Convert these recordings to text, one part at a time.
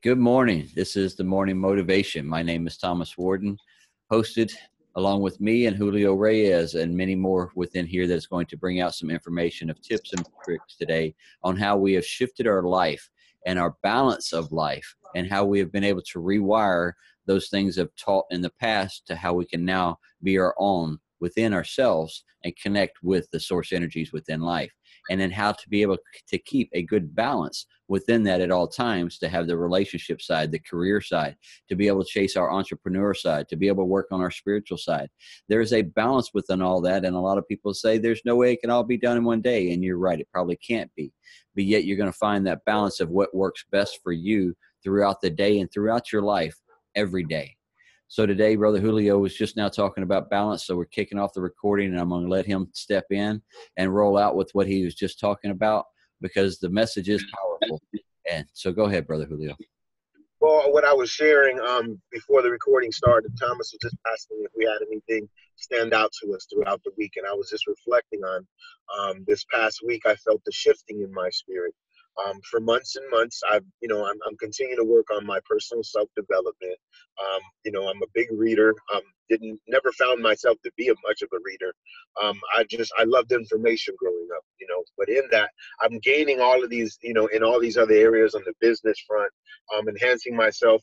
Good morning. This is the Morning Motivation. My name is Thomas Warden, hosted along with me and Julio Reyes and many more within here that's going to bring out some information of tips and tricks today on how we have shifted our life and our balance of life and how we have been able to rewire those things that have taught in the past to how we can now be our own within ourselves and connect with the source energies within life. And then how to be able to keep a good balance within that at all times, to have the relationship side, the career side, to be able to chase our entrepreneur side, to be able to work on our spiritual side. There's a balance within all that. And a lot of people say there's no way it can all be done in one day. And you're right, it probably can't be. But yet you're going to find that balance of what works best for you throughout the day and throughout your life every day. So today, Brother Julio was just now talking about balance. So we're kicking off the recording, and I'm going to let him step in and roll out with what he was just talking about, because the message is powerful. And so go ahead, Brother Julio. Well, what I was sharing before the recording started, Thomas was just asking if we had anything stand out to us throughout the week. And I was just reflecting on this past week. I felt the shifting in my spirit. For months and months, I'm continuing to work on my personal self-development. I'm a big reader. Never found myself to be much of a reader. I loved information growing up, but in that I'm gaining all of these, in all these other areas on the business front, enhancing myself.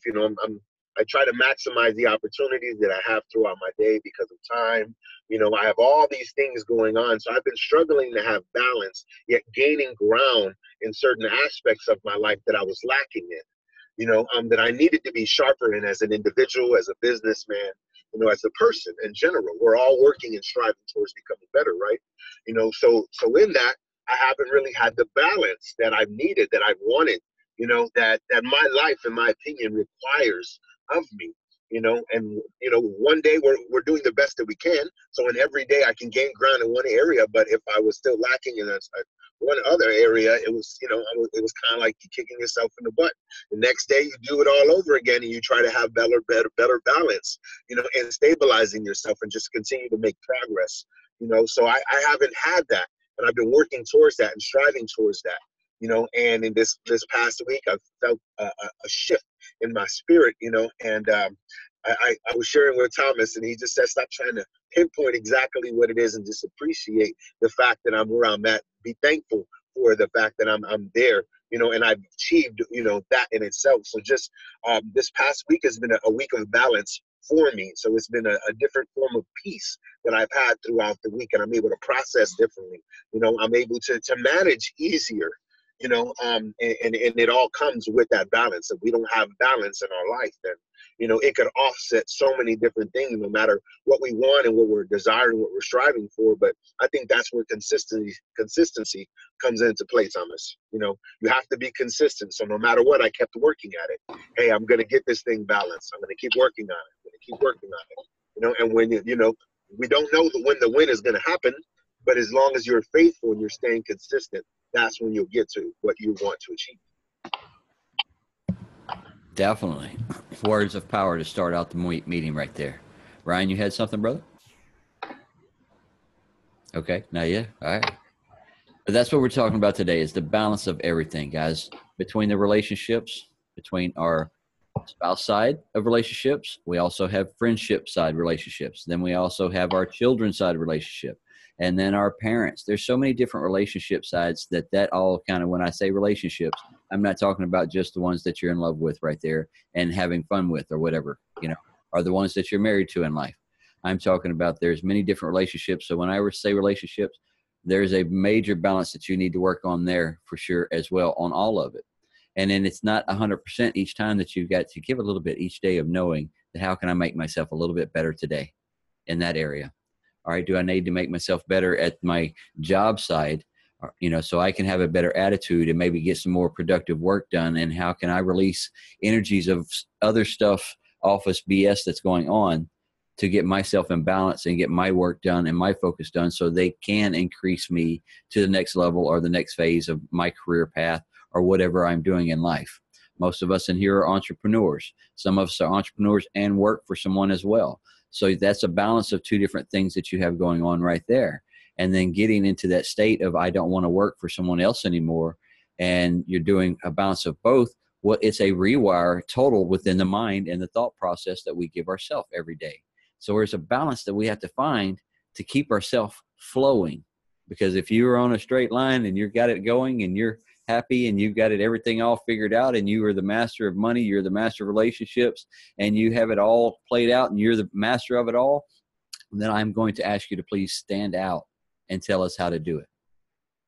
I try to maximize the opportunities that I have throughout my day because of time. I have all these things going on. So I've been struggling to have balance, yet gaining ground in certain aspects of my life that I was lacking in, that I needed to be sharper in as an individual, as a businessman, as a person in general. We're all working and striving towards becoming better, right? So in that, I haven't really had the balance that I've needed, that I've wanted, that my life, in my opinion, requires of me, and one day we're doing the best that we can. So in every day I can gain ground in one area, but if I was still lacking in one other area, it was kind of like you kicking yourself in the butt. The next day you do it all over again, and you try to have better balance, and stabilizing yourself and just continue to make progress. So I haven't had that, and I've been working towards that and striving towards that. And in this past week, I've felt a shift in my spirit, and I was sharing with Thomas, and he just said, stop trying to pinpoint exactly what it is and just appreciate the fact that I'm where I'm at. Be thankful for the fact that I'm there, and I've achieved, that in itself. So just this past week has been a week of balance for me. So it's been a different form of peace that I've had throughout the week, and I'm able to process differently. I'm able to manage easier. And it all comes with that balance. If we don't have balance in our life, then, it could offset so many different things, no matter what we want and what we're desiring, what we're striving for. But I think that's where consistency comes into play, Thomas. You have to be consistent. So no matter what, I kept working at it. Hey, I'm going to get this thing balanced. I'm going to keep working on it. I'm going to keep working on it. And when, we don't know when the win is going to happen, but as long as you're faithful and you're staying consistent, that's when you'll get to what you want to achieve. Definitely. Words of power to start out the meeting right there. Ryan, you had something, brother? Okay. Not yet. All right. But that's what we're talking about today, is the balance of everything, guys, between the relationships, between our spouse side of relationships. We also have friendship side relationships. Then we also have our children side relationship. And then our parents. There's so many different relationship sides that all kind of, when I say relationships, I'm not talking about just the ones that you're in love with right there and having fun with or whatever, are the ones that you're married to in life. I'm talking about there's many different relationships. So when I say relationships, there's a major balance that you need to work on there for sure as well, on all of it. And then it's not 100% each time, that you've got to give a little bit each day of knowing that how can I make myself a little bit better today in that area. All right, do I need to make myself better at my job side, so I can have a better attitude and maybe get some more productive work done? And how can I release energies of other stuff, office BS that's going on, to get myself in balance and get my work done and my focus done, so they can increase me to the next level or the next phase of my career path or whatever I'm doing in life. Most of us in here are entrepreneurs. Some of us are entrepreneurs and work for someone as well. So that's a balance of two different things that you have going on right there. And then getting into that state of, I don't want to work for someone else anymore. And you're doing a balance of both Well, it's a rewire total within the mind and the thought process that we give ourselves every day. So there's a balance that we have to find to keep ourselves flowing. Because if you're on a straight line and you've got it going and you're happy and you've got it everything all figured out and you are the master of money, you're the master of relationships, and you have it all played out and you're the master of it all, then I'm going to ask you to please stand out and tell us how to do it.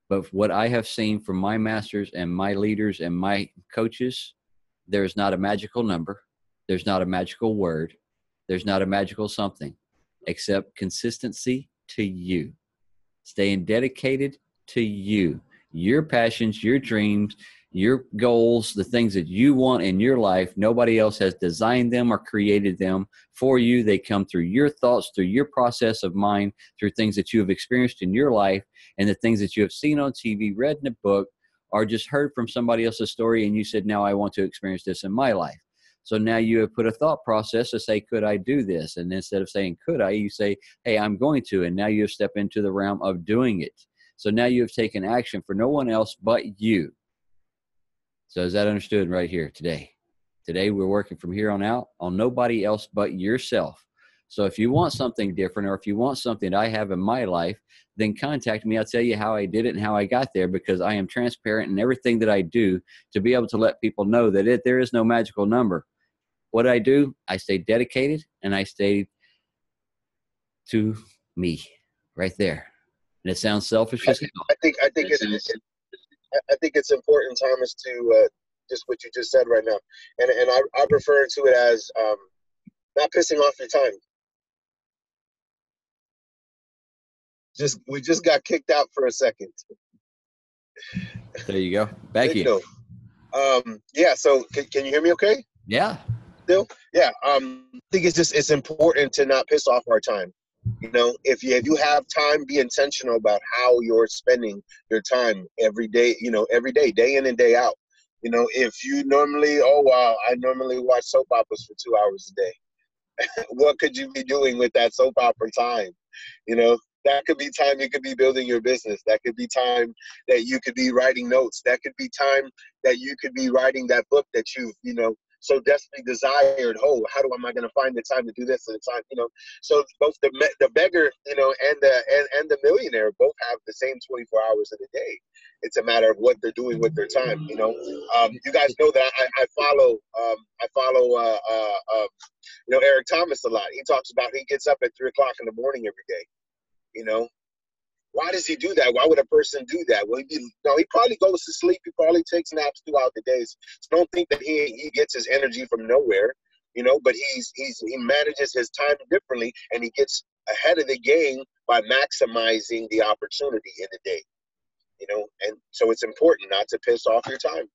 But what I have seen from my masters and my leaders and my coaches, there's not a magical number. There's not a magical word. There's not a magical something except consistency to you. Staying dedicated to you, your passions, your dreams, your goals, the things that you want in your life. Nobody else has designed them or created them for you. They come through your thoughts, through your process of mind, through things that you have experienced in your life and the things that you have seen on TV, read in a book, or just heard from somebody else's story. And you said, now I want to experience this in my life. So now you have put a thought process to say, could I do this? And instead of saying, could I, you say, hey, I'm going to. And now you have stepped into the realm of doing it. So now you have taken action for no one else but you. So is that understood right here today? Today we're working from here on out on nobody else but yourself. So if you want something different or if you want something I have in my life, then contact me. I'll tell you how I did it and how I got there, because I am transparent in everything that I do to be able to let people know that there is no magical number. What I do, I stay dedicated and I stay to me right there. And it sounds selfish as hell. I think it's important, Thomas, to just what you just said right now, and I refer to it as not pissing off your time. We just got kicked out for a second. There you go. Back in. Yeah. So can you hear me? Okay. Yeah. Still? Yeah. I think it's important to not piss off our time. You know, if you have time, be intentional about how you're spending your time every day, day in and day out. You know, if you normally, I normally watch soap operas for 2 hours a day. What could you be doing with that soap opera time? You know, that could be time you could be building your business. That could be time that you could be writing notes. That could be time that you could be writing that book that you've, so desperately desired. How am I going to find the time to do this? And the time, so both the beggar, and the millionaire both have the same 24 hours in a day. It's a matter of what they're doing with their time. You guys know that I follow Eric Thomas a lot. He talks about he gets up at 3 o'clock in the morning every day. Why does he do that? Why would a person do that? Well, he probably goes to sleep. He probably takes naps throughout the days. So don't think that he gets his energy from nowhere, but he manages his time differently, and he gets ahead of the game by maximizing the opportunity in the day, and so it's important not to piss off your time.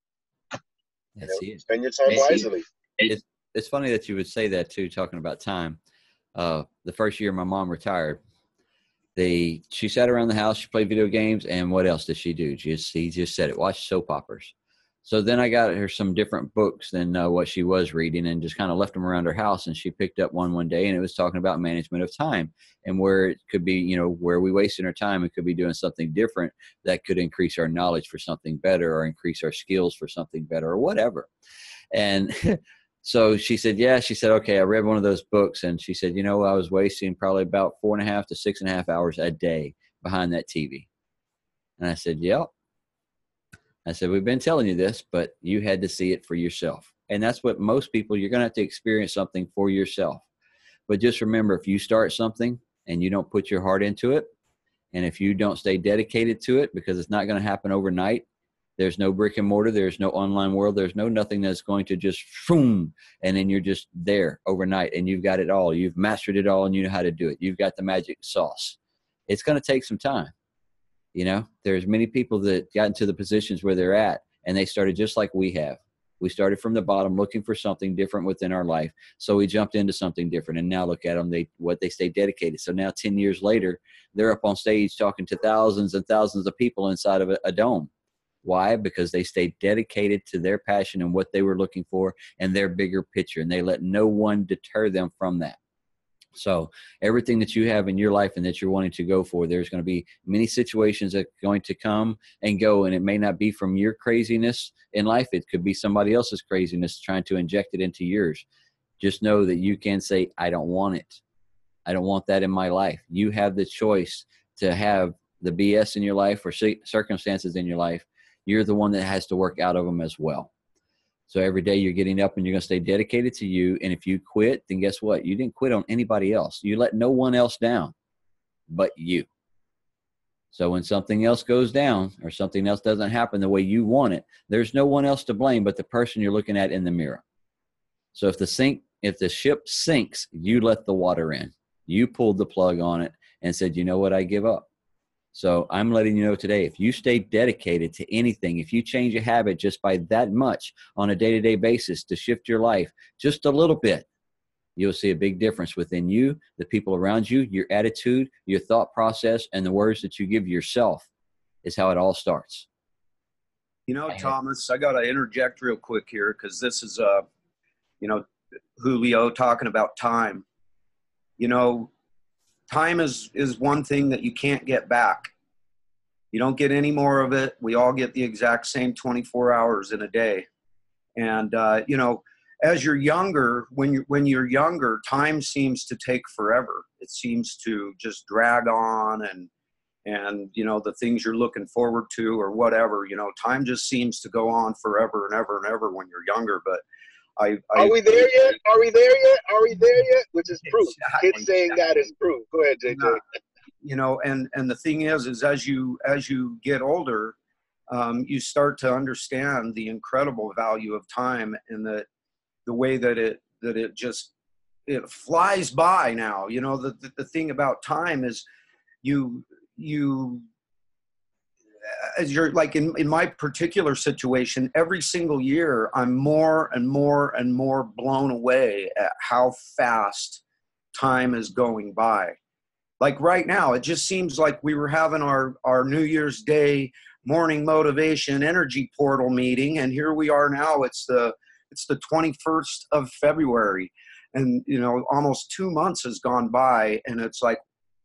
Spend your time wisely. It's funny that you would say that too, talking about time. The first year my mom retired, she sat around the house, she played video games, and what else did she do? She just said it, watch soap operas. So then I got her some different books than what she was reading, and just kind of left them around her house. And she picked up one day, and it was talking about management of time and where it could be, where we wasting our time. It could be doing something different that could increase our knowledge for something better, or increase our skills for something better, or whatever. And so she said, okay, I read one of those books. And she said, I was wasting probably about 4.5 to 6.5 hours a day behind that TV. And I said, yep. I said, we've been telling you this, but you had to see it for yourself. And that's what most people, you're going to have to experience something for yourself. But just remember, if you start something and you don't put your heart into it, and if you don't stay dedicated to it, because it's not going to happen overnight, there's no brick and mortar. There's no online world. There's nothing that's going to just boom, and then you're just there overnight and you've got it all. You've mastered it all and you know how to do it. You've got the magic sauce. It's going to take some time. There's many people that got into the positions where they're at, and they started just like we have. We started from the bottom looking for something different within our life. So we jumped into something different, and now look at them, they stay dedicated. So now 10 years later, they're up on stage talking to thousands and thousands of people inside of a dome. Why? Because they stayed dedicated to their passion and what they were looking for and their bigger picture, and they let no one deter them from that. So everything that you have in your life and that you're wanting to go for, there's going to be many situations that are going to come and go, and it may not be from your craziness in life. It could be somebody else's craziness trying to inject it into yours. Just know that you can say, I don't want it. I don't want that in my life. You have the choice to have the BS in your life or circumstances in your life. You're the one that has to work out of them as well. So every day you're getting up and you're going to stay dedicated to you. And if you quit, then guess what? You didn't quit on anybody else. You let no one else down but you. So when something else goes down or something else doesn't happen the way you want it, there's no one else to blame but the person you're looking at in the mirror. So if the ship sinks, you let the water in. You pulled the plug on it and said, you know what, I give up. So I'm letting you know today, if you stay dedicated to anything, if you change a habit just by that much on a day-to-day basis to shift your life just a little bit, you'll see a big difference within you, the people around you, your attitude, your thought process, and the words that you give yourself is how it all starts. You know, Thomas, I got to interject real quick here because this is, Julio talking about time. You know, time is one thing that you can't get back. You don't get any more of it. We all get the exact same 24 hours in a day. And, as you're younger, when you're younger, time seems to take forever. It seems to just drag on and the things you're looking forward to or whatever, time just seems to go on forever and ever and ever when you're younger. But are we there yet? Are we there yet? Are we there yet? Which is proof. Exactly. Kids saying that is proof. Go ahead, JJ. And the thing is as you get older, you start to understand the incredible value of time and the way that it just flies by now. The thing about time is you as you're like in my particular situation, every single year, I'm more and more and more blown away at how fast time is going by. Like right now, it just seems like we were having our New Year's Day morning motivation energy portal meeting. And here we are now, it's the 21st of February. And, almost 2 months has gone by and it's like,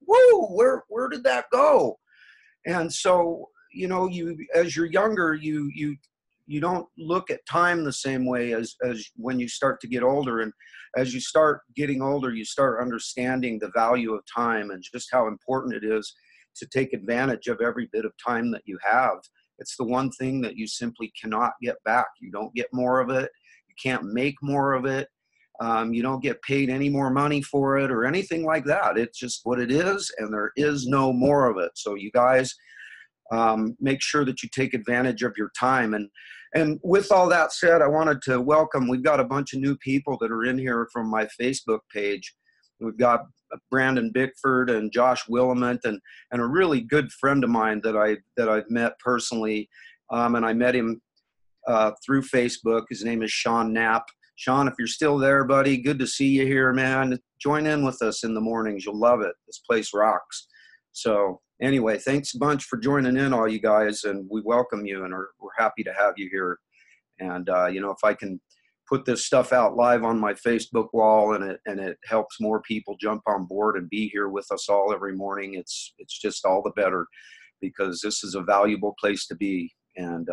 whoa, where did that go? And so, as you're younger, you don't look at time the same way as when you start to get older. And as you start getting older, you start understanding the value of time and just how important it is to take advantage of every bit of time that you have. It's the one thing that you simply cannot get back. You don't get more of it. You can't make more of it. You don't get paid any more money for it or anything like that. It's just what it is, and there is no more of it. So you guys, make sure that you take advantage of your time. And with all that said, I wanted to welcome, we've got a bunch of new people that are in here from my Facebook page. We've got Brandon Bickford and Josh Willamette and a really good friend of mine that I've met personally. And I met him through Facebook. His name is Sean Knapp. Sean, if you're still there, buddy, good to see you here, man. Join in with us in the mornings. You'll love it. This place rocks. So anyway, thanks a bunch for joining in, all you guys, and we welcome you, and we're happy to have you here. And if I can put this stuff out live on my Facebook wall and it helps more people jump on board and be here with us all every morning, it's just all the better, because this is a valuable place to be. And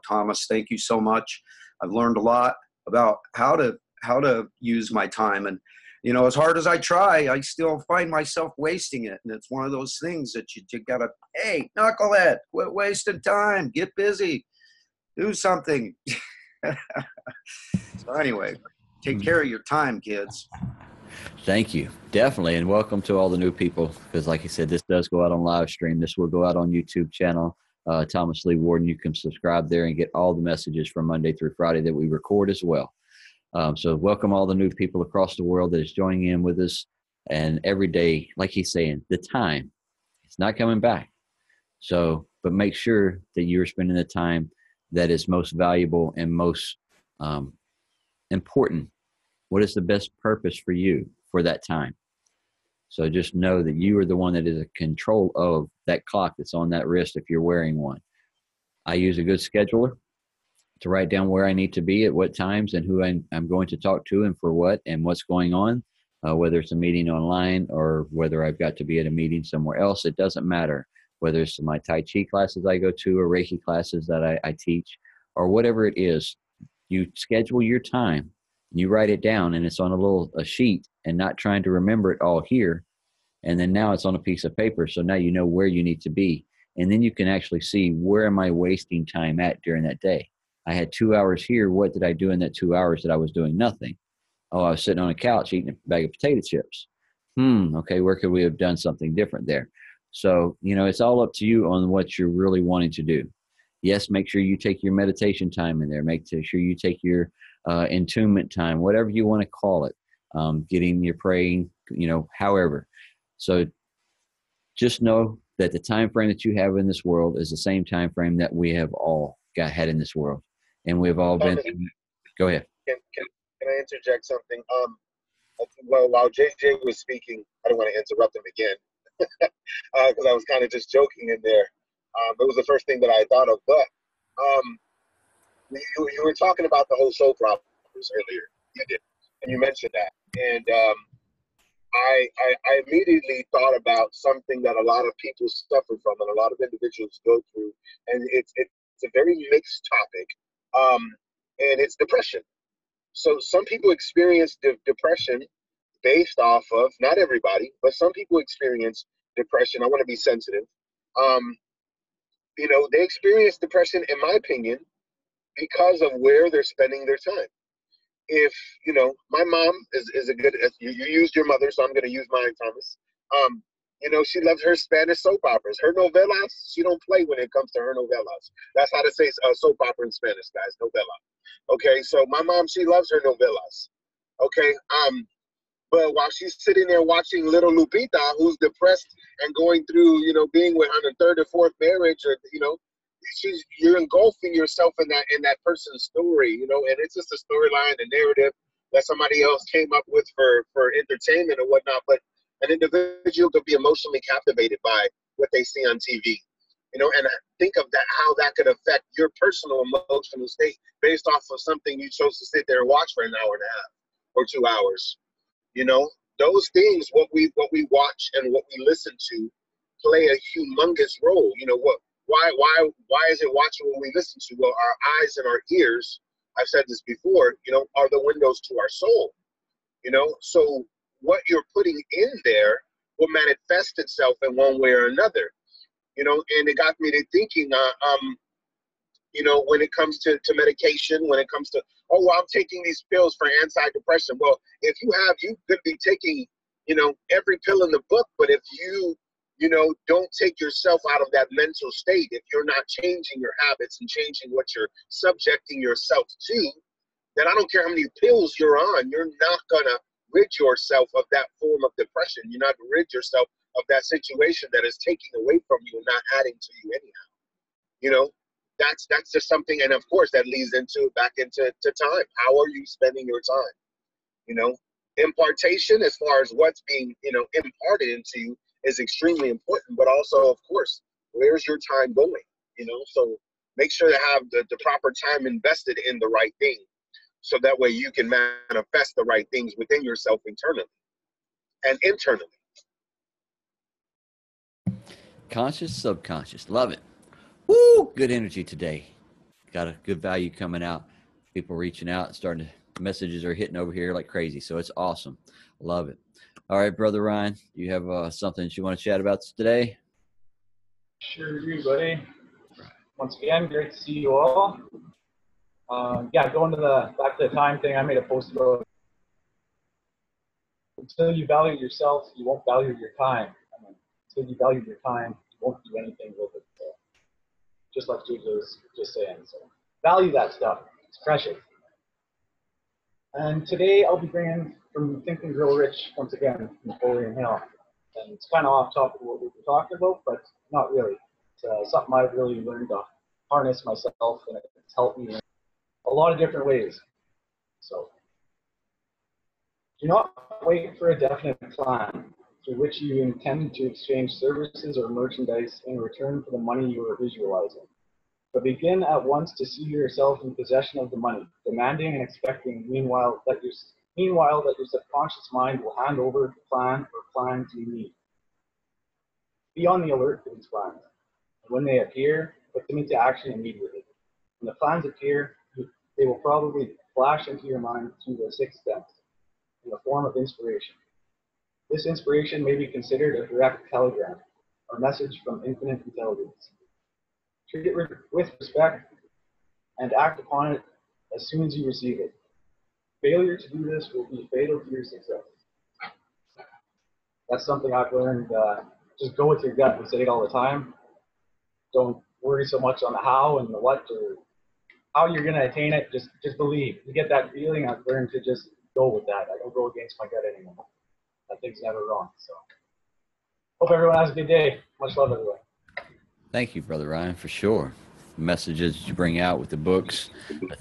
Thomas, thank you so much. I've learned a lot about how to use my time, and as hard as I try, I still find myself wasting it. And it's one of those things that you gotta, hey, knucklehead, quit wasting time, get busy, do something. So anyway, take care of your time, kids. Thank you. Definitely. And welcome to all the new people, because like I said, this does go out on live stream. This will go out on YouTube channel, Thomas Lee Warden. You can subscribe there and get all the messages from Monday through Friday that we record as well. So welcome all the new people across the world that is joining in with us. And every day, like he's saying, the time, it's not coming back. So, but make sure that you're spending the time that is most valuable and most important. What is the best purpose for you for that time? So just know that you are the one that is in control of that clock that's on that wrist if you're wearing one. I use a good scheduler to write down where I need to be at what times and who I'm going to talk to and for what and what's going on. whether it's a meeting online or whether I've got to be at a meeting somewhere else. It doesn't matter whether it's my Tai Chi classes I go to or Reiki classes that I teach or whatever it is. You schedule your time, you write it down, and it's on a sheet, and not trying to remember it all here. And then now it's on a piece of paper. So now you know where you need to be. And then you can actually see, where am I wasting time at during that day? I had 2 hours here. What did I do in that 2 hours that I was doing nothing? Oh, I was sitting on a couch eating a bag of potato chips. Okay, where could we have done something different there? So, it's all up to you on what you're really wanting to do. Yes, make sure you take your meditation time in there. Make sure you take your entombment time, whatever you want to call it, getting your praying, however. So just know that the time frame that you have in this world is the same time frame that we have all had in this world. And we've all been through. Go ahead. Can I interject something? Well, while JJ was speaking, I don't want to interrupt him again, because I was kind of just joking in there. It was the first thing that I thought of. But you were talking about the whole soap operas earlier. You did, and you mentioned that. And I immediately thought about something that a lot of people suffer from and a lot of individuals go through, and it's a very mixed topic, and it's depression. So some people experience depression based off of, not everybody, but some people experience depression. I want to be sensitive. They experience depression, in my opinion, because of where they're spending their time. If, my mom is a good, you used your mother, so I'm going to use mine, Thomas. She loves her Spanish soap operas. Her novelas, she don't play when it comes to her novelas. That's how to say soap opera in Spanish, guys, novela. Okay, so my mom, she loves her novelas. Okay, but while she's sitting there watching little Lupita, who's depressed and going through, being with on her third or fourth marriage, or, you're engulfing yourself in that person's story, and it's just a storyline, a narrative that somebody else came up with for entertainment or whatnot. But an individual could be emotionally captivated by what they see on TV, and think of that, how that could affect your personal emotional state based off of something you chose to sit there and watch for an hour and a half or 2 hours. Those things, what we watch and what we listen to, play a humongous role. Why is it watching what we listen to? Well, our eyes and our ears, I've said this before, are the windows to our soul. So what you're putting in there will manifest itself in one way or another. And it got me to thinking, when it comes to medication, when it comes to, oh, well, I'm taking these pills for antidepressant. Well, if you could be taking, every pill in the book, but if you don't take yourself out of that mental state, if you're not changing your habits and changing what you're subjecting yourself to, then I don't care how many pills you're on, you're not gonna rid yourself of that form of depression. You're not gonna rid yourself of that situation that is taking away from you and not adding to you anyhow. That's just something, and of course that leads back into time. How are you spending your time? Impartation, as far as what's being imparted into you, is extremely important, but also, of course, where's your time going? So make sure to have the proper time invested in the right thing, so that way you can manifest the right things within yourself internally and internally. Conscious, subconscious. Love it. Woo! Good energy today. Got a good value coming out. People reaching out, messages are hitting over here like crazy. So it's awesome. Love it. All right, Brother Ryan, do you have something that you want to chat about today? Sure do, buddy. Once again, great to see you all. Going back to the time thing, I made a post about, until you value yourself, you won't value your time. Until you value your time, you won't do anything with it. So, just like JJ was just saying. So value that stuff. It's precious. And today I'll be bringing from Think and Grow Rich, once again, Napoleon Hill. And it's kind of off topic of what we've been talking about, but not really. It's something I've really learned to harness myself, and it's helped me in a lot of different ways. So, do not wait for a definite plan through which you intend to exchange services or merchandise in return for the money you are visualizing. But begin at once to see yourself in possession of the money, demanding and expecting. Meanwhile, let Meanwhile, that your subconscious mind will hand over the plan or plans you need. Be on the alert for these plans. And when they appear, put them into action immediately. When the plans appear, they will probably flash into your mind through the sixth sense in the form of inspiration. This inspiration may be considered a direct telegram or message from infinite intelligence. Treat it with respect and act upon it as soon as you receive it. Failure to do this will be fatal to your success. That's something I've learned. Just go with your gut. We say it all the time. Don't worry so much on the how and the what or how you're going to attain it. Just believe. You get that feeling. I've learned to just go with that. I don't go against my gut anymore. That thing's never wrong. So hope everyone has a good day. Much love, everyone. Thank you, Brother Ryan, for sure. The messages you bring out with the books,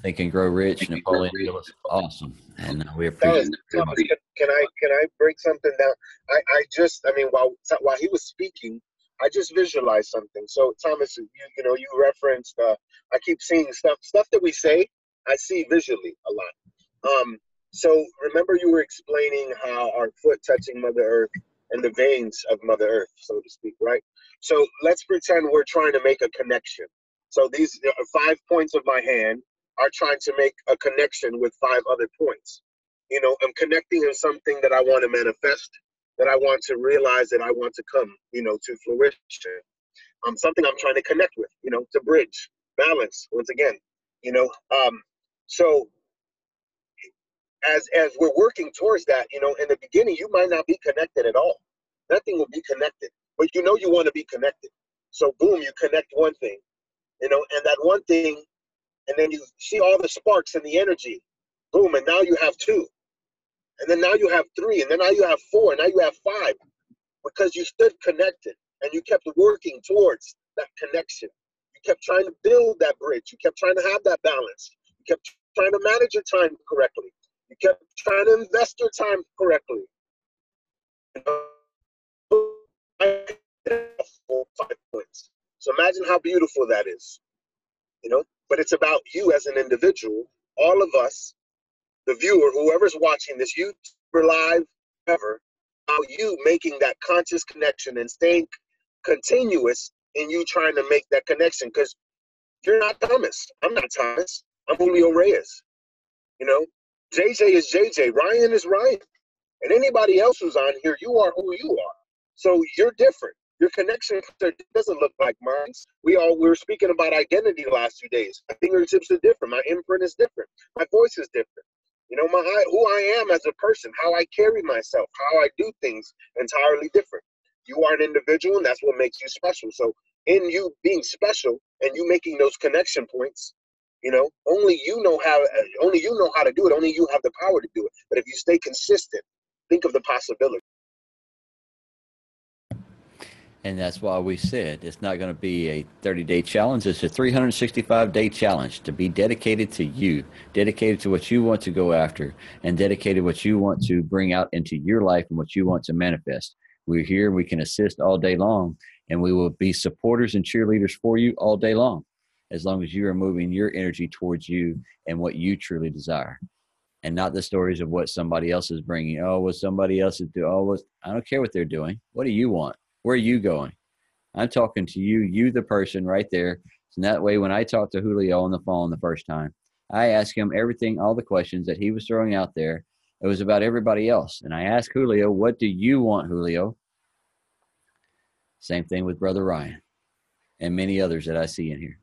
Think and Grow Rich, Napoleon Hill, is awesome, and we appreciate it very much. Can I break something down? I mean, while he was speaking, I just visualized something. So Thomas, you referenced. I keep seeing stuff that we say. I see visually a lot. So remember, you were explaining how our foot touching Mother Earth and the veins of Mother Earth, so to speak, right? So let's pretend we're trying to make a connection. So these 5 points of my hand are trying to make a connection with 5 other points. I'm connecting in something that I want to manifest, that I want to realize, that I want to come, to fruition. Something I'm trying to connect with, to bridge, balance, once again, So as we're working towards that, in the beginning, you might not be connected at all. Nothing will be connected, but you want to be connected. So boom, you connect one thing, and that one thing, and then you see all the sparks and the energy, boom, and now you have 2. And then now you have 3, and then now you have 4, and now you have 5, because you stood connected and you kept working towards that connection. You kept trying to build that bridge. You kept trying to have that balance. You kept trying to manage your time correctly. You kept trying to invest your time correctly. 5 points. So imagine how beautiful that is, But it's about you as an individual, all of us, the viewer, whoever's watching this, YouTuber live, ever, how you making that conscious connection and staying continuous in you trying to make that connection. Because you're not Thomas. I'm not Thomas. I'm Julio Reyes. JJ is JJ. Ryan is Ryan. And anybody else who's on here, you are who you are. So you're different. Your connection doesn't look like mine. We were speaking about identity the last 2 days. My fingertips are different. My imprint is different. My voice is different. Who I am as a person, how I carry myself, how I do things, entirely different. You are an individual, and that's what makes you special. So in you being special and you making those connection points, only you know how to do it. Only you have the power to do it. But if you stay consistent, think of the possibility. And that's why we said it's not going to be a 30-day challenge. It's a 365-day challenge to be dedicated to you, dedicated to what you want to go after, and dedicated what you want to bring out into your life and what you want to manifest. We're here. We can assist all day long, and we will be supporters and cheerleaders for you all day long, as long as you are moving your energy towards you and what you truly desire, and not the stories of what somebody else is bringing. Oh, what somebody else is doing. I don't care what they're doing. What do you want? Where are you going? I'm talking to you, the person right there. And that way, when I talked to Julio on the phone the first time, I asked him everything, all the questions that he was throwing out there. It was about everybody else. And I asked Julio, what do you want, Julio? Same thing with Brother Ryan and many others that I see in here.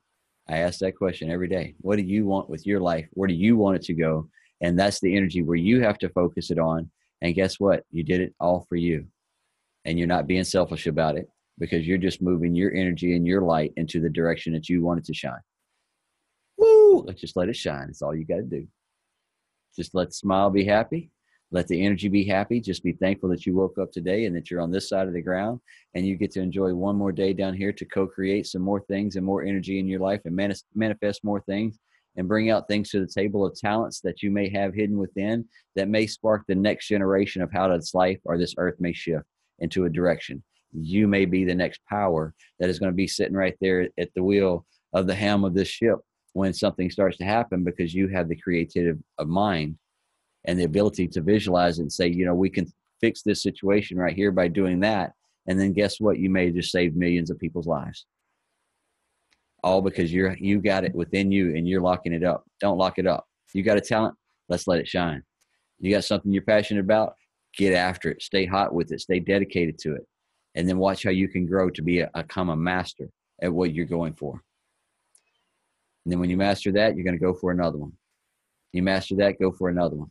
I ask that question every day. What do you want with your life? Where do you want it to go? And that's the energy where you have to focus it on. And guess what? You did it all for you. And you're not being selfish about it, because you're just moving your energy and your light into the direction that you want it to shine. Woo! Just let it shine. That's all you got to do. Just let the smile be happy. Let the energy be happy. Just be thankful that you woke up today and that you're on this side of the ground, and you get to enjoy one more day down here to co-create some more things and more energy in your life and manifest more things and bring out things to the table of talents that you may have hidden within that may spark the next generation of how this life or this earth may shift into a direction. You may be the next power that is going to be sitting right there at the wheel of the helm of this ship when something starts to happen, because you have the creative of mind and the ability to visualize it and say, you know, we can fix this situation right here by doing that. And then guess what? You may just save millions of people's lives. All because you got it within you and you're locking it up. Don't lock it up. You got a talent, let's let it shine. You got something you're passionate about, get after it. Stay hot with it. Stay dedicated to it. And then watch how you can grow to become a master at what you're going for. And then when you master that, you're going to go for another one. You master that, go for another one.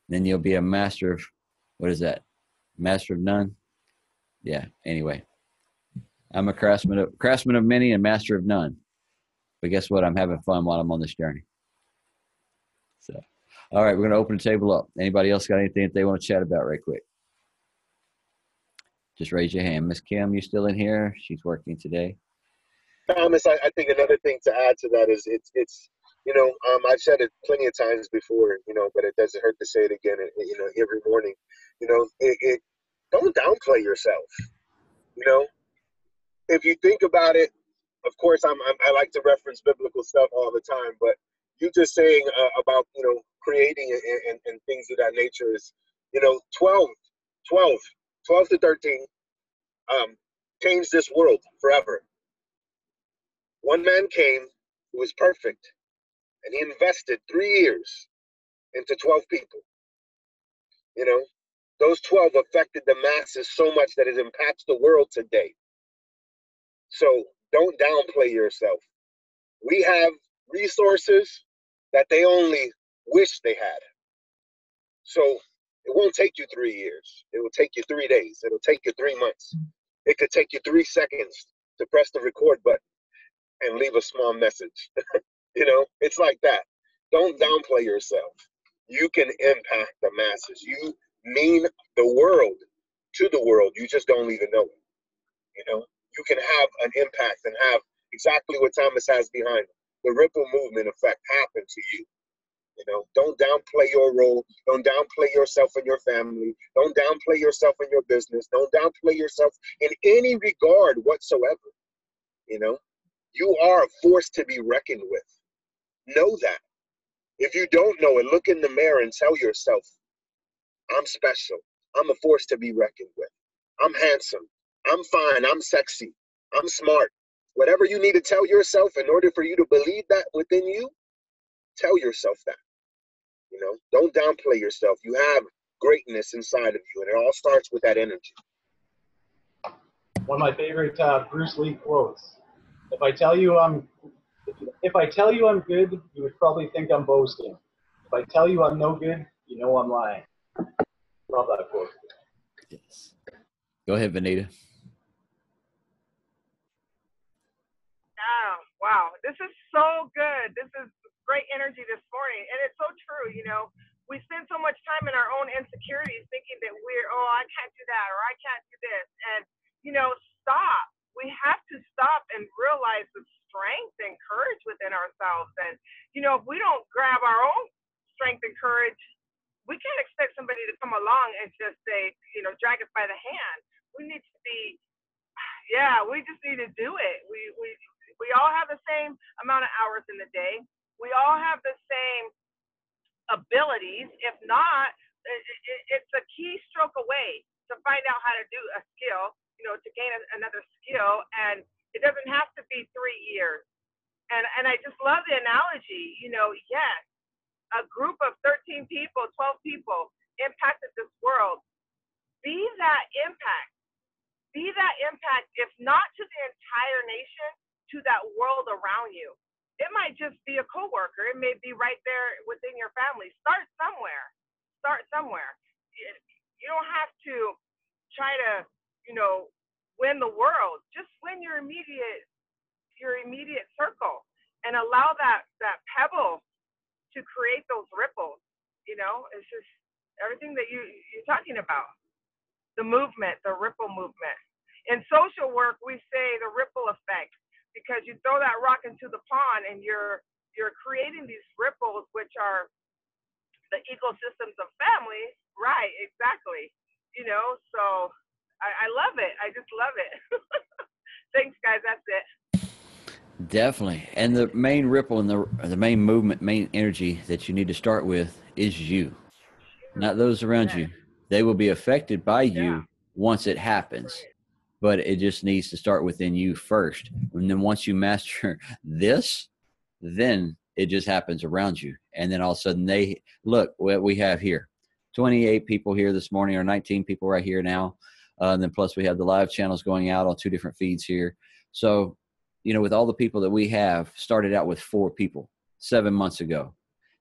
Then you'll be a master of, what is that? Master of none? Yeah, anyway. I'm a craftsman of many and master of none. But guess what? I'm having fun while I'm on this journey. So, all right, we're going to open the table up. Anybody else got anything that they want to chat about right quick? Just raise your hand. Miss Kim, you still in here? She's working today. Thomas, I think another thing to add to that is it's you know, I've said it plenty of times before, you know, but it doesn't hurt to say it again, you know, every morning. You know, don't downplay yourself. You know, if you think about it, of course, I like to reference biblical stuff all the time, but you just saying about, you know, creating and things of that nature is, you know, 12 to 13 changed this world forever. One man came who was perfect, and he invested 3 years into 12 people. You know, those 12 affected the masses so much that it impacts the world today. So don't downplay yourself. We have resources that they only wish they had. So it won't take you 3 years. It will take you 3 days. It'll take you 3 months. It could take you 3 seconds to press the record button and leave a small message. You know, it's like that. Don't downplay yourself. You can impact the masses. You mean the world to the world. You just don't even know it. You know, you can have an impact and have exactly what Thomas has behind him. The ripple movement effect happen to you. You know, don't downplay your role. Don't downplay yourself and your family. Don't downplay yourself in your business. Don't downplay yourself in any regard whatsoever. You know, you are a force to be reckoned with. Know that. If you don't know it, look in the mirror and tell yourself, I'm special. I'm a force to be reckoned with. I'm handsome. I'm fine. I'm sexy. I'm smart. Whatever you need to tell yourself in order for you to believe that within you, tell yourself that. You know, don't downplay yourself. You have greatness inside of you, and it all starts with that energy. One of my favorite Bruce Lee quotes: If I tell you I'm good, you would probably think I'm boasting. If I tell you I'm no good, you know I'm lying. Love that quote. Yes. Go ahead, Vanita. Wow, this is so good. This is great energy this morning. And it's so true, you know. We spend so much time in our own insecurities thinking that I can't do that or I can't do this. And, you know, stop. We have to stop and realize the strength and courage within ourselves. And, you know, if we don't grab our own strength and courage, we can't expect somebody to come along and just say, you know, drag us by the hand. We need to be, we just need to do it. We all have the same amount of hours in the day. We all have the same abilities. If not, it's a keystroke away to find out how to do a skill, you know, to gain another skill. And it doesn't have to be 3 years. And I just love the analogy, you know, yes, a group of 13 people, 12 people impacted this world. Be that impact. Be that impact, if not to the entire nation, to that world around you. It might just be a coworker. It may be right there within your family. Start somewhere. Start somewhere. You don't have to try to, you know, win the world. Just win your immediate circle and allow that pebble to create those ripples. You know, it's just everything that you're talking about. The movement, the ripple movement. In social work, we say the ripple effect, because you throw that rock into the pond and you're creating these ripples, which are the ecosystems of families. Right, exactly. You know, so I love it. I just love it. Thanks, guys. That's it. Definitely. And the main ripple and the main movement, main energy that you need to start with is you. not those around you. They will be affected by you Yeah. once it happens, but it just needs to start within you first. And then once you master this, then it just happens around you. And then all of a sudden they look what we have here, 28 people here this morning, or 19 people right here now. And then plus we have the live channels going out on 2 different feeds here. So, you know, with all the people that we have, started out with 4 people 7 months ago.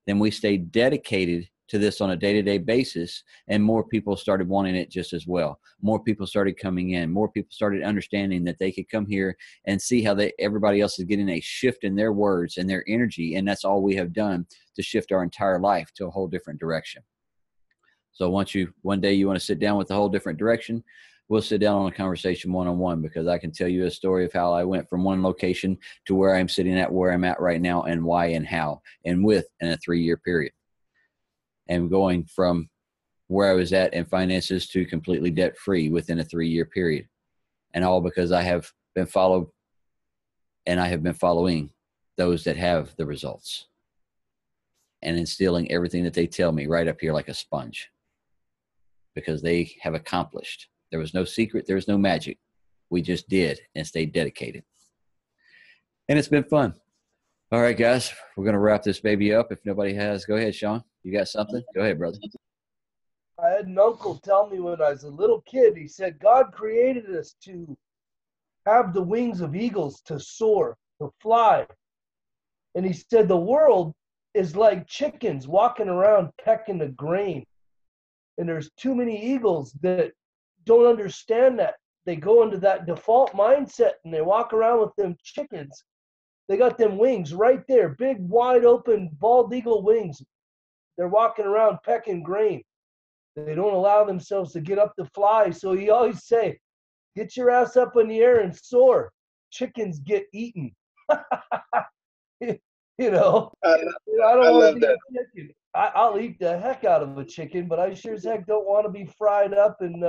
Then we stayed dedicated to this on a day-to-day basis, and more people started wanting it just as well. More people started coming in. More people started understanding that they could come here and see how everybody else is getting a shift in their words and their energy, and that's all we have done to shift our entire life to a whole different direction. So one day you want to sit down with a whole different direction, we'll sit down on a conversation one-on-one, because I can tell you a story of how I went from one location to where I'm sitting at, where I'm at right now, and why and how, and in a 3-year period. And going from where I was at in finances to completely debt-free within a 3-year period. And all because I have been followed, and I have been following those that have the results and instilling everything that they tell me right up here like a sponge, because they have accomplished. There was no secret. There was no magic. We just did and stayed dedicated. And it's been fun. All right, guys, we're going to wrap this baby up. If nobody has, go ahead, Sean. You got something? Go ahead, brother. I had an uncle tell me when I was a little kid, he said, God created us to have the wings of eagles, to soar, to fly. And he said the world is like chickens walking around pecking the grain. And there's too many eagles that don't understand that. They go into that default mindset and they walk around with them chickens. They got them wings right there, big, wide open, bald eagle wings. They're walking around pecking grain. They don't allow themselves to get up to fly. So he always say, get your ass up in the air and soar. Chickens get eaten. You know, I don't want to be a chicken. I'll eat the heck out of a chicken, but I sure as heck don't want to be fried up and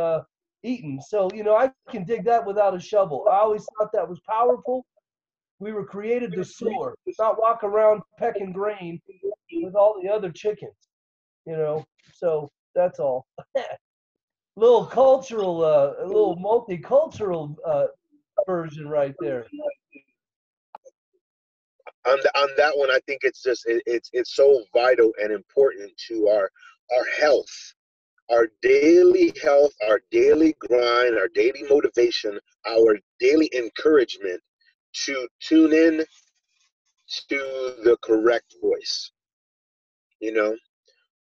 eaten. So, you know, I can dig that without a shovel. I always thought that was powerful. We were created to soar, not walk around pecking grain with all the other chickens, you know. So that's all. Little cultural, a little multicultural version right there. On that one, I think it's just it's so vital and important to our health, our daily health, our daily grind, our daily motivation, our daily encouragement to tune in to the correct voice. You know,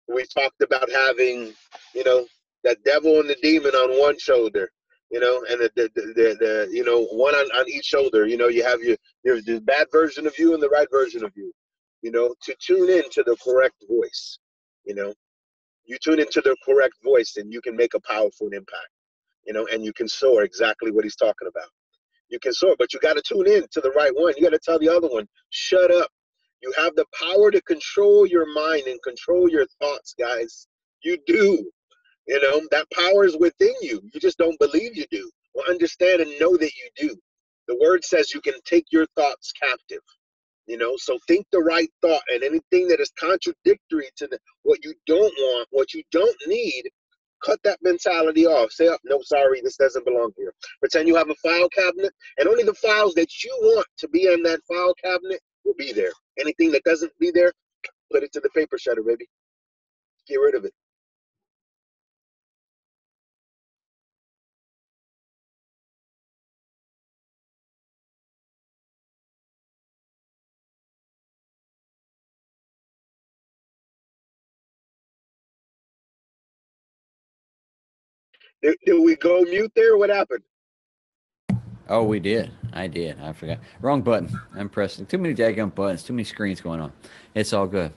we talked about having, you know, that devil and the demon on one shoulder, you know, and the you know, one on each shoulder. You know, you have the bad version of you and the right version of you, you know, to tune in to the correct voice. You know, you tune into the correct voice and you can make a powerful impact, you know, and you can soar, exactly what he's talking about. You can soar, but you got to tune in to the right one. You got to tell the other one, shut up. You have the power to control your mind and control your thoughts, guys. You do. You know, that power is within you. You just don't believe you do. Well, understand and know that you do. The word says you can take your thoughts captive. You know, so think the right thought, and anything that is contradictory to what you don't want, what you don't need, cut that mentality off. Say, oh, no, sorry, this doesn't belong here. Pretend you have a file cabinet, and only the files that you want to be in that file cabinet will be there. Anything that doesn't be there, put it to the paper shredder, baby. Get rid of it. Did we go mute there? What happened? Oh, we did. I did. I forgot. Wrong button. I'm pressing. Too many daggum buttons. Too many screens going on. It's all good.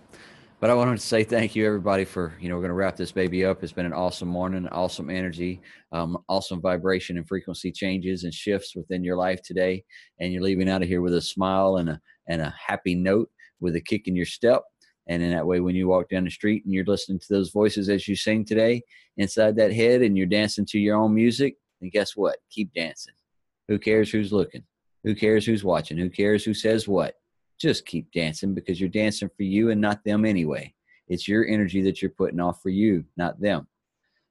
But I wanted to say thank you, everybody, for, you know, we're going to wrap this baby up. It's been an awesome morning, awesome energy, awesome vibration and frequency changes and shifts within your life today. And you're leaving out of here with a smile and a happy note, with a kick in your step. And in that way, when you walk down the street and you're listening to those voices as you sing today inside that head, and you're dancing to your own music, then guess what? Keep dancing. Who cares who's looking? Who cares who's watching? Who cares who says what? Just keep dancing, because you're dancing for you and not them anyway. It's your energy that you're putting off for you, not them.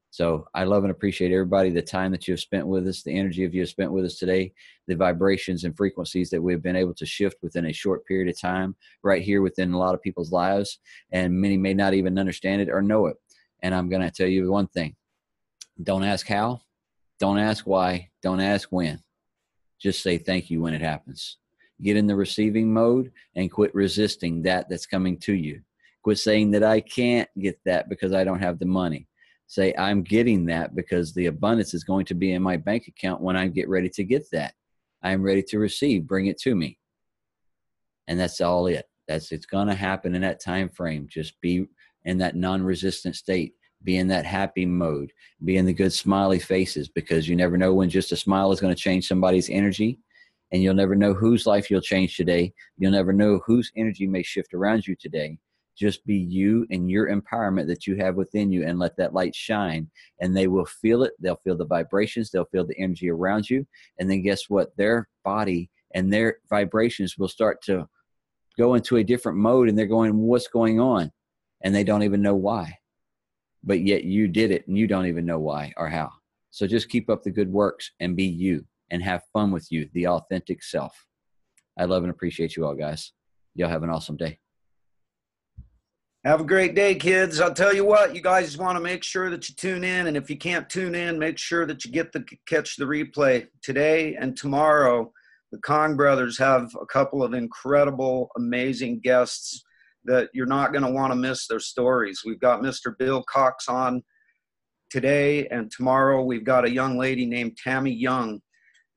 So I love and appreciate everybody, the time that you have spent with us, the energy of you have spent with us today, the vibrations and frequencies that we've been able to shift within a short period of time right here within a lot of people's lives. And many may not even understand it or know it. And I'm going to tell you one thing. Don't ask how, don't ask why, don't ask when. Just say thank you when it happens. Get in the receiving mode and quit resisting that's coming to you. Quit saying that I can't get that because I don't have the money. Say, I'm getting that because the abundance is going to be in my bank account when I get ready to get that. I am ready to receive. Bring it to me. And that's all it. It's going to happen in that time frame. Just be in that non-resistant state. Be in that happy mode. Be in the good smiley faces, because you never know when just a smile is going to change somebody's energy. And you'll never know whose life you'll change today. You'll never know whose energy may shift around you today. Just be you and your empowerment that you have within you, and let that light shine, and they will feel it. They'll feel the vibrations. They'll feel the energy around you. And then guess what? Their body and their vibrations will start to go into a different mode, and they're going, what's going on? And they don't even know why. But yet you did it, and you don't even know why or how. So just keep up the good works and be you and have fun with you, the authentic self. I love and appreciate you all, guys. Y'all have an awesome day. Have a great day, kids. I'll tell you what, you guys want to make sure that you tune in. And if you can't tune in, make sure that you catch the replay. Today and tomorrow, the Kong brothers have a couple of incredible, amazing guests that you're not going to want to miss their stories. We've got Mr. Bill Cox on today, and tomorrow we've got a young lady named Tammy Young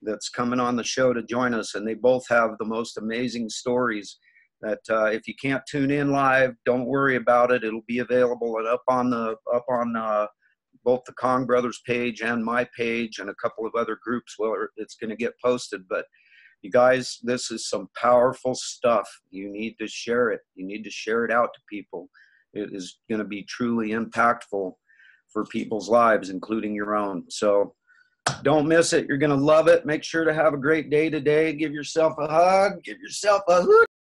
that's coming on the show to join us. And they both have the most amazing stories that if you can't tune in live, don't worry about it. It'll be available and up on both the Kong Brothers page and my page and a couple of other groups where it's going to get posted. But you guys, this is some powerful stuff. You need to share it. You need to share it out to people. It is going to be truly impactful for people's lives, including your own. So don't miss it. You're going to love it. Make sure to have a great day today. Give yourself a hug. Give yourself a hoot.